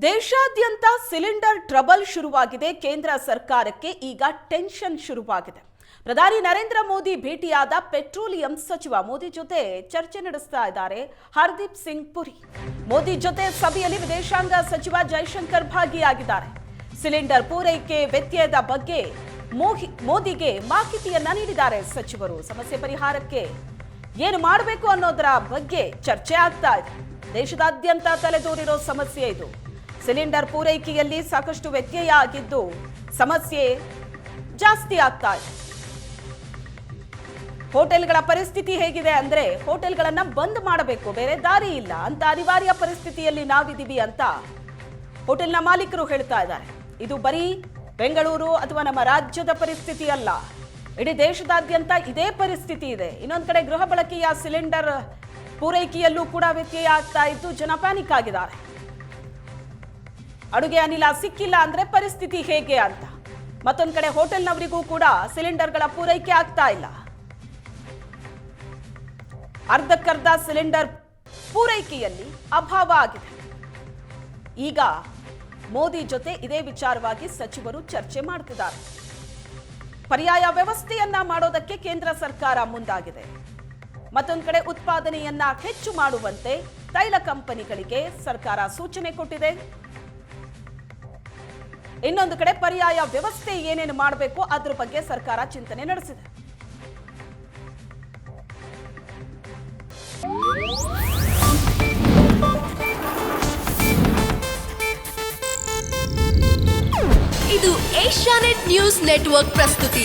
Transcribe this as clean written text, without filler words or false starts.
ದೇಶಾದ್ಯಂತ cylinder trouble ಶುರುವಾಗಿದೆ. ಕೇಂದ್ರ ಸರ್ಕಾರಕ್ಕೆ ಈಗ ಟೆನ್ಷನ್ ಶುರುವಾಗಿದೆ. ಪ್ರಧಾನಿ ನರೇಂದ್ರ ಮೋದಿ ಭೇಟಿಯಾದ ಪೆಟ್ರೋಲಿಯಂ ಸಚಿವ ಮೋದಿ ಜೊತೆ ಚರ್ಚೆ ನಡೆಸ್ತಾ ಇದ್ದಾರೆ ಹರ್ದೀಪ್ ಸಿಂಗ್ ಪುರಿ. ಮೋದಿ ಜೊತೆ ಸಭೆಯಲ್ಲಿ ವಿದೇಶಾಂಗ ಸಚಿವ ಜೈಶಂಕರ್ ಭಾಗಿಯಾಗಿದ್ದಾರೆ. ಸಿಲಿಂಡರ್ ಪೂರೈಕೆ ವ್ಯತ್ಯಯದ ಬಗ್ಗೆ ಮೋದಿಗೆ ಮಾಹಿತಿಯನ್ನ ನೀಡಿದ್ದಾರೆ ಸಚಿವರು. ಸಮಸ್ಯೆ ಪರಿಹಾರಕ್ಕೆ ಏನು ಮಾಡಬೇಕು ಅನ್ನೋದರ ಬಗ್ಗೆ ಚರ್ಚೆ ಆಗ್ತಾ ಇದೆ. ದೇಶದಾದ್ಯಂತ ತಲೆದೋರಿರೋ ಸಮಸ್ಯೆ ಇದು. ಸಿಲಿಂಡರ್ ಪೂರೈಕೆಯಲ್ಲಿ ಸಾಕಷ್ಟು ವ್ಯತ್ಯಯ ಆಗಿದ್ದು ಸಮಸ್ಯೆ ಜಾಸ್ತಿ ಆಗ್ತಾ ಇದೆ. ಹೋಟೆಲ್ಗಳ ಪರಿಸ್ಥಿತಿ ಹೇಗಿದೆ ಅಂದ್ರೆ ಹೋಟೆಲ್ಗಳನ್ನ ಬಂದ್ ಮಾಡಬೇಕು, ಬೇರೆ ದಾರಿ ಇಲ್ಲ ಅಂತ ಅನಿವಾರ್ಯ ಪರಿಸ್ಥಿತಿಯಲ್ಲಿ ನಾವಿದ್ದೀವಿ ಅಂತ ಹೋಟೆಲ್ನ ಮಾಲೀಕರು ಹೇಳ್ತಾ ಇದ್ದಾರೆ. ಇದು ಬರೀ ಬೆಂಗಳೂರು ಅಥವಾ ನಮ್ಮ ರಾಜ್ಯದ ಪರಿಸ್ಥಿತಿ ಅಲ್ಲ, ಇಡೀ ದೇಶದಾದ್ಯಂತ ಇದೇ ಪರಿಸ್ಥಿತಿ ಇದೆ. ಇನ್ನೊಂದು ಕಡೆ ಗೃಹ ಬಳಕೆಯ ಸಿಲಿಂಡರ್ ಪೂರೈಕೆಯಲ್ಲೂ ಕೂಡ ವ್ಯತ್ಯಯ ಆಗ್ತಾ ಇದ್ದು ಜನ ಪ್ಯಾನಿಕ್ ಆಗಿದ್ದಾರೆ. ಅಡುಗೆ ಅನಿಲ ಸಿಕ್ಕಿಲ್ಲ ಅಂದ್ರೆ ಪರಿಸ್ಥಿತಿ ಹೇಗೆ ಅಂತ. ಮತ್ತೊಂದು ಕಡೆ ಹೋಟೆಲ್ನವರಿಗೂ ಕೂಡ ಸಿಲಿಂಡರ್ಗಳ ಪೂರೈಕೆ ಆಗ್ತಾ ಇಲ್ಲ. ಅರ್ಧಕ್ಕರ್ಧ ಸಿಲಿಂಡರ್ ಪೂರೈಕೆಯಲ್ಲಿ ಅಭಾವ ಆಗಿದೆ. ಈಗ ಮೋದಿ ಜೊತೆ ಇದೇ ವಿಚಾರವಾಗಿ ಸಚಿವರು ಚರ್ಚೆ ಮಾಡ್ತಿದ್ದಾರೆ. ಪರ್ಯಾಯ ವ್ಯವಸ್ಥೆಯನ್ನ ಮಾಡೋದಕ್ಕೆ ಕೇಂದ್ರ ಸರ್ಕಾರ ಮುಂದಾಗಿದೆ. ಮತ್ತೊಂದು ಕಡೆ ಉತ್ಪಾದನೆಯನ್ನ ಹೆಚ್ಚು ಮಾಡುವಂತೆ ತೈಲ ಕಂಪನಿಗಳಿಗೆ ಸರ್ಕಾರ ಸೂಚನೆ ಕೊಟ್ಟಿದೆ. ಇನ್ನೊಂದು ಕಡೆ ಪರ್ಯಾಯ ವ್ಯವಸ್ಥೆ ಏನೇನು ಮಾಡಬೇಕು ಅದ್ರ ಬಗ್ಗೆ ಸರ್ಕಾರ ಚಿಂತನೆ ನಡೆಸಿದೆ. ಇದು ಏಷ್ಯಾನೆಟ್ ನ್ಯೂಸ್ ನೆಟ್ವರ್ಕ್ ಪ್ರಸ್ತುತಿ.